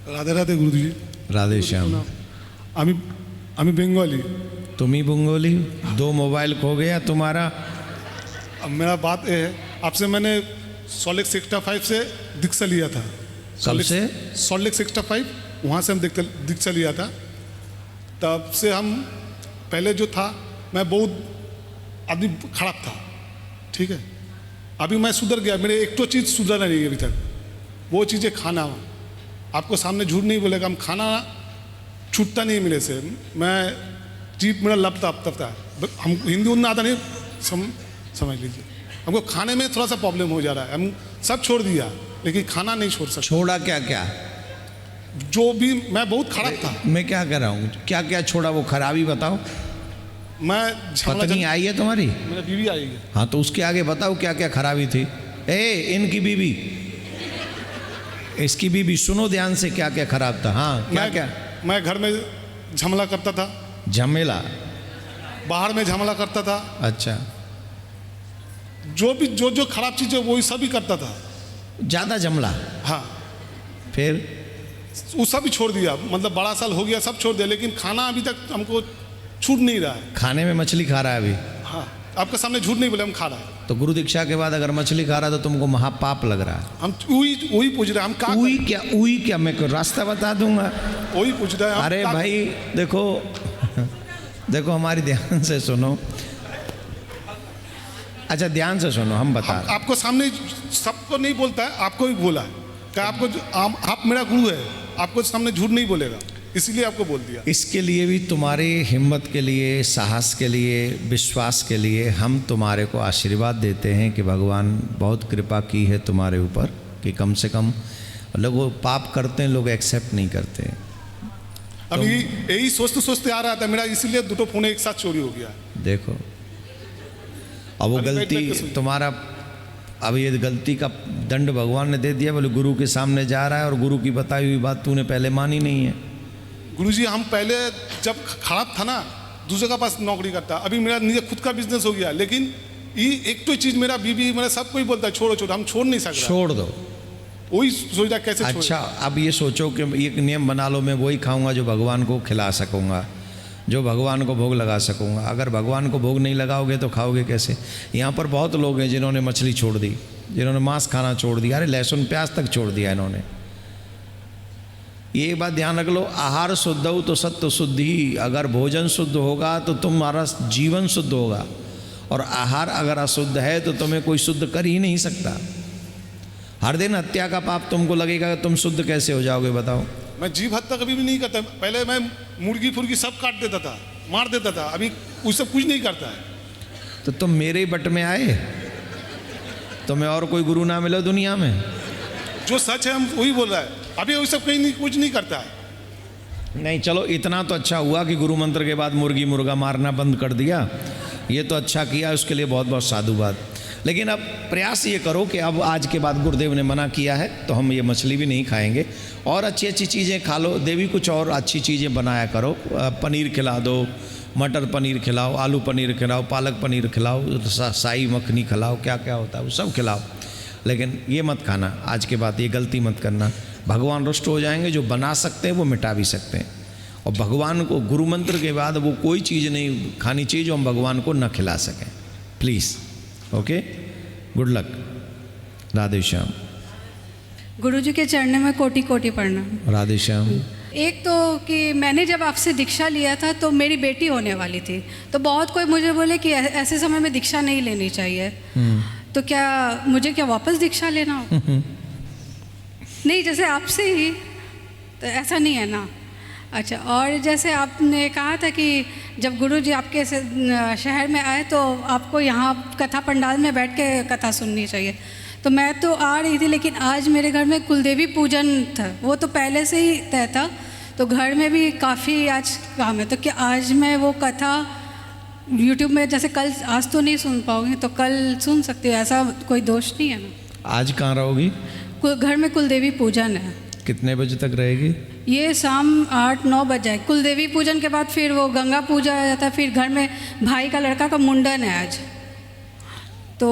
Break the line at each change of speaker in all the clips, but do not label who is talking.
রাধে রাধে গুরুজি।
राधे श्याम।
আমি আমি বেঙ্গলি।
तुम ही बंगोली? दो मोबाइल खो गया तुम्हारा।
अब मेरा बात ये है, आपसे मैंने सॉल्ट लेक सेक्टर 5 से दीक्षा लिया था।
कब से?
सॉल्ट लेक सेक्टर 5, वहाँ से हम दीक्षा लिया था। तब से हम पहले जो था, मैं बहुत आदमी खराब था, ठीक है। अभी मैं सुधर गया, मेरे एक तो चीज़ सुधरा नहीं है अभी तक, वो चीज़ें खाना। आपको सामने झूठ नहीं बोलेगा, हम खाना छूटता नहीं मेरे से। मैं जीप मेरा लपता था, हम हिंदी उतना आता नहीं, समझ लीजिए। हमको खाने में थोड़ा सा प्रॉब्लम हो जा रहा है। हम सब छोड़ दिया, लेकिन खाना नहीं छोड़ सकते।
छोड़ा क्या क्या?
जो भी, मैं बहुत खराब था।
मैं क्या कर रहा हूँ? क्या क्या छोड़ा, वो खराबी बताओ।
मैं
पत्नी आई है तुम्हारी?
मेरा बीवी आई है।
हाँ, तो उसके आगे बताओ क्या क्या खराबी थी। इनकी बीवी, इसकी बीवी, सुनो ध्यान से क्या क्या खराब था। हाँ, क्या क्या?
मैं घर में झमला करता था।
झमेला?
बाहर में झमला करता था।
अच्छा।
जो भी जो खराब चीज़ है वही सभी करता था।
ज़्यादा जमला?
हाँ।
फिर
वो सब ही छोड़ दिया, मतलब बड़ा साल हो गया, सब छोड़ दिया, लेकिन खाना अभी तक हमको छूट नहीं रहा है।
खाने में मछली खा रहा है अभी?
हाँ, आपके सामने झूठ नहीं बोले, हम खा रहा है।
तो गुरु दीक्षा के बाद अगर मछली खा रहा है तो तुमको महापाप लग रहा है।
हम वही पूछ रहे हैं, हम का
उई क्या मैं कोई रास्ता बता दूंगा?
वही पूछ रहे हैं।
अरे भाई देखो देखो, हमारी ध्यान से सुनो। अच्छा, ध्यान से सुनो, हम बता रहे हैं।
आपको सामने सबको नहीं बोलता है, आपको भी बोला है कि आपको आप मेरा गुरु है, आपको सामने झूठ नहीं बोलेगा, इसीलिए आपको बोल दिया।
इसके लिए भी, तुम्हारी हिम्मत के लिए, साहस के लिए, विश्वास के लिए हम तुम्हारे को आशीर्वाद देते हैं कि भगवान बहुत कृपा की है तुम्हारे ऊपर, कि कम से कम लोग वो पाप करते हैं, लोग एक्सेप्ट नहीं करते हैं।
अभी यही सोचते सोचते आ रहा था मेरा, इसीलिए दुटो फोन एक साथ चोरी हो गया।
देखो, अब वो गलती तुम्हारा, अब ये गलती का दंड भगवान ने दे दिया। बोले गुरु के सामने जा रहा है और गुरु की बताई हुई बात तूने पहले मानी नहीं है।
गुरुजी, हम पहले जब खराब था ना, दूसरे का पास नौकरी करता, अभी मेरा निजी खुद का बिजनेस हो गया, लेकिन ये एक तो चीज़ मेरा बीवी, मेरा सब कोई बोलता है छोड़ो छोड़ो, हम छोड़ नहीं सकते।
छोड़ दो,
वही सोच रहा कैसे।
अच्छा, अब ये सोचो कि एक नियम बना लो, मैं वही खाऊंगा जो भगवान को खिला सकूंगा, जो भगवान को भोग लगा सकूंगा। अगर भगवान को भोग नहीं लगाओगे तो खाओगे कैसे? यहाँ पर बहुत लोग हैं जिन्होंने मछली छोड़ दी, जिन्होंने मांस खाना छोड़ दिया, अरे लहसुन प्याज तक छोड़ दिया इन्होंने। ये बात ध्यान रख लो, आहार शुद्ध हो तो सत्य शुद्धि। अगर भोजन शुद्ध होगा तो तुम्हारा जीवन शुद्ध होगा, और आहार अगर अशुद्ध है तो तुम्हें कोई शुद्ध कर ही नहीं सकता। हर दिन हत्या का पाप तुमको लगेगा, तुम शुद्ध कैसे हो जाओगे बताओ?
मैं जीव हत्या कभी भी नहीं करता। पहले मैं मुर्गी फुर्गी सब काट देता था, मार देता था, अभी वो सब कुछ नहीं करता है।
तो तुम मेरे ही बट में आए, तुम्हें और कोई गुरु ना मिले दुनिया में?
जो सच है हम वही बोल रहा है, अभी वो सब कहीं नहीं, कुछ नहीं करता है।
नहीं, चलो इतना तो अच्छा हुआ कि गुरु मंत्र के बाद मुर्गी मुर्गा मारना बंद कर दिया, ये तो अच्छा किया, उसके लिए बहुत बहुत साधुवाद। लेकिन अब प्रयास ये करो कि अब आज के बाद गुरुदेव ने मना किया है तो हम ये मछली भी नहीं खाएंगे, और अच्छी अच्छी चीज़ें खा लो। देवी कुछ और अच्छी चीज़ें बनाया करो, पनीर खिला दो, मटर पनीर खिलाओ, आलू पनीर खिलाओ, पालक पनीर खिलाओ, शाही मखनी खिलाओ, क्या क्या होता है वो सब खिलाओ, लेकिन ये मत खाना आज के बाद, ये गलती मत करना। भगवान रुष्ट हो जाएंगे, जो बना सकते हैं वो मिटा भी सकते हैं। और भगवान को गुरु मंत्र के बाद वो कोई चीज़ नहीं खानी चाहिए जो हम भगवान को न खिला सकें, please. Okay, good luck. Radhe Shyam.
गुरु जी के चरणों में कोटि कोटि प्रणाम।
राधे श्याम।
एक तो कि मैंने जब आपसे दीक्षा लिया था तो मेरी बेटी होने वाली थी, तो बहुत कोई मुझे बोले कि ऐसे समय में दीक्षा नहीं लेनी चाहिए, तो क्या मुझे क्या वापस दीक्षा लेना हो? नहीं, जैसे आपसे ही, तो ऐसा नहीं है ना। अच्छा, और जैसे आपने कहा था कि जब गुरु जी आपके शहर में आए तो आपको यहाँ कथा पंडाल में बैठ के कथा सुननी चाहिए, तो मैं तो आ रही थी, लेकिन आज मेरे घर में कुलदेवी पूजन था, वो तो पहले से ही तय था, तो घर में भी काफ़ी आज काम है, तो क्या आज मैं वो कथा यूट्यूब में, जैसे कल, आज तो नहीं सुन पाऊँगी तो कल सुन सकती हूँ, ऐसा कोई दोष नहीं है ना?
आज कहाँ रहोगी?
घर में कुलदेवी पूजन है।
कितने बजे तक रहेगी?
ये शाम 8-9 बज जाए। कुलदेवी पूजन के बाद फिर वो गंगा पूजा आ जाता है, फिर घर में भाई का लड़का का मुंडन है आज। तो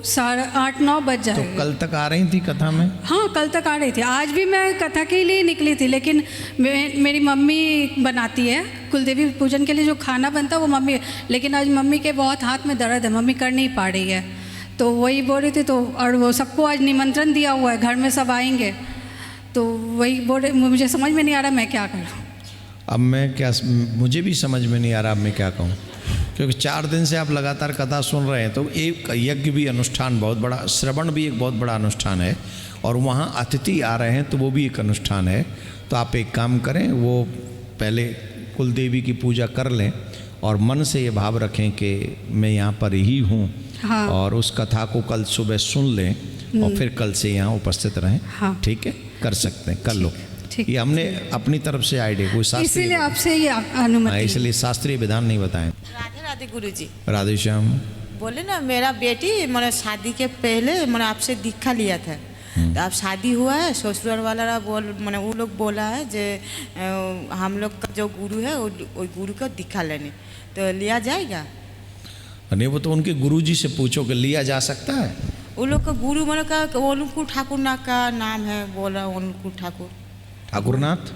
8-9 बज
तो
जाएगा।
कल तक आ रही थी कथा में?
हाँ, कल तक आ रही थी। आज भी मैं कथा के लिए निकली थी, लेकिन मेरी मम्मी बनाती है कुलदेवी पूजन के लिए जो खाना बनता है वो मम्मी, लेकिन आज मम्मी के बहुत हाथ में दर्द है, मम्मी कर नहीं पा रही है, तो वही बोल रही थी। तो और वो सबको आज निमंत्रण दिया हुआ है, घर में सब आएंगे, तो वही बोल रहे, मुझे समझ में नहीं आ रहा मैं क्या करूँ।
अब मैं क्या, मुझे भी समझ में नहीं आ रहा अब मैं क्या कहूँ, क्योंकि 4 दिन से आप लगातार कथा सुन रहे हैं। तो एक यज्ञ भी अनुष्ठान बहुत बड़ा, श्रवण भी एक बहुत बड़ा अनुष्ठान है, और वहाँ अतिथि आ रहे हैं तो वो भी एक अनुष्ठान है। तो आप एक काम करें, वो पहले कुलदेवी की पूजा कर लें और मन से ये भाव रखें कि मैं यहाँ पर ही हूँ।
हाँ।
और उस कथा को कल सुबह सुन लें और फिर कल से यहाँ उपस्थित रहें।
हाँ।
ठीक है, कर सकते हैं, कर लो।
ठीक।
ये हमने अपनी तरफ से आइडिया, कोई शास्त्रीय,
इसीलिए आपसे ये अनुमति।
इसलिए शास्त्रीय विधान नहीं बताएं।
राधे राधे गुरुजी।
राधे श्याम।
बोले ना मेरा बेटी मैंने शादी के पहले मैंने आपसे दीक्षा लिया था, तो अब शादी हुआ है, ससुराल वाला मैंने वो लोग बोला है जे हम लोग का जो गुरु है वो गुरु का दीक्षा लेने, तो लिया जाएगा?
नहीं, वो तो उनके गुरुजी से पूछो कि लिया जा सकता है।
वो लोग का गुरु मैंने कहा अनुकूल ठाकुर ना का नाम है, बोला अनुकूल ठाकुर।
ठाकुरनाथ,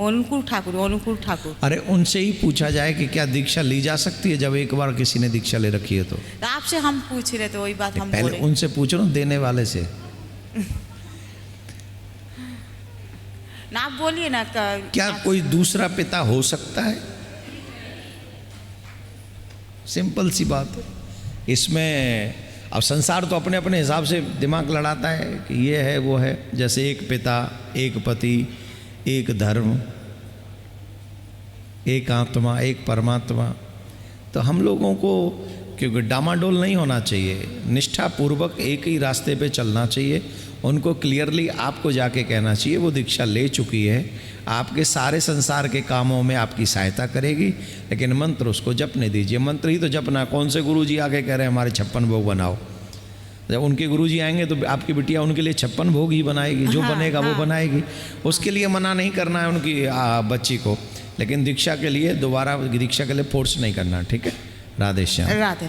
अनुकूल ठाकुर, अनुकूल ठाकुर।
अरे उनसे ही पूछा जाए कि क्या दीक्षा ली जा सकती है जब एक बार किसी ने दीक्षा ले रखी है तो
आपसे हम पूछ रहे थे, वही बात हम
पहले
बोले।
उनसे पूछो ना, देने वाले से।
ना आप बोलिए ना
क्या कोई दूसरा पिता हो सकता है? सिंपल सी बात है। इसमें अब संसार तो अपने अपने हिसाब से दिमाग लड़ाता है कि ये है वो है, जैसे एक पिता, एक पति, एक धर्म, एक आत्मा, एक परमात्मा। तो हम लोगों को क्योंकि डामाडोल नहीं होना चाहिए, निष्ठापूर्वक एक ही रास्ते पे चलना चाहिए। उनको क्लियरली आपको जाके कहना चाहिए वो दीक्षा ले चुकी है, आपके सारे संसार के कामों में आपकी सहायता करेगी, लेकिन मंत्र उसको जपने दीजिए। मंत्र ही तो जपना। कौन से गुरुजी आके कह रहे हैं हमारे 56 भोग बनाओ? जब उनके गुरुजी आएंगे तो आपकी बिटिया उनके लिए 56 भोग ही बनाएगी, जो बनेगा वो बनाएगी। उसके लिए मना नहीं करना है उनकी बच्ची को, लेकिन दीक्षा के लिए दोबारा दीक्षा के लिए फोर्स नहीं करना। ठीक है, राधे श्याम।
राधे।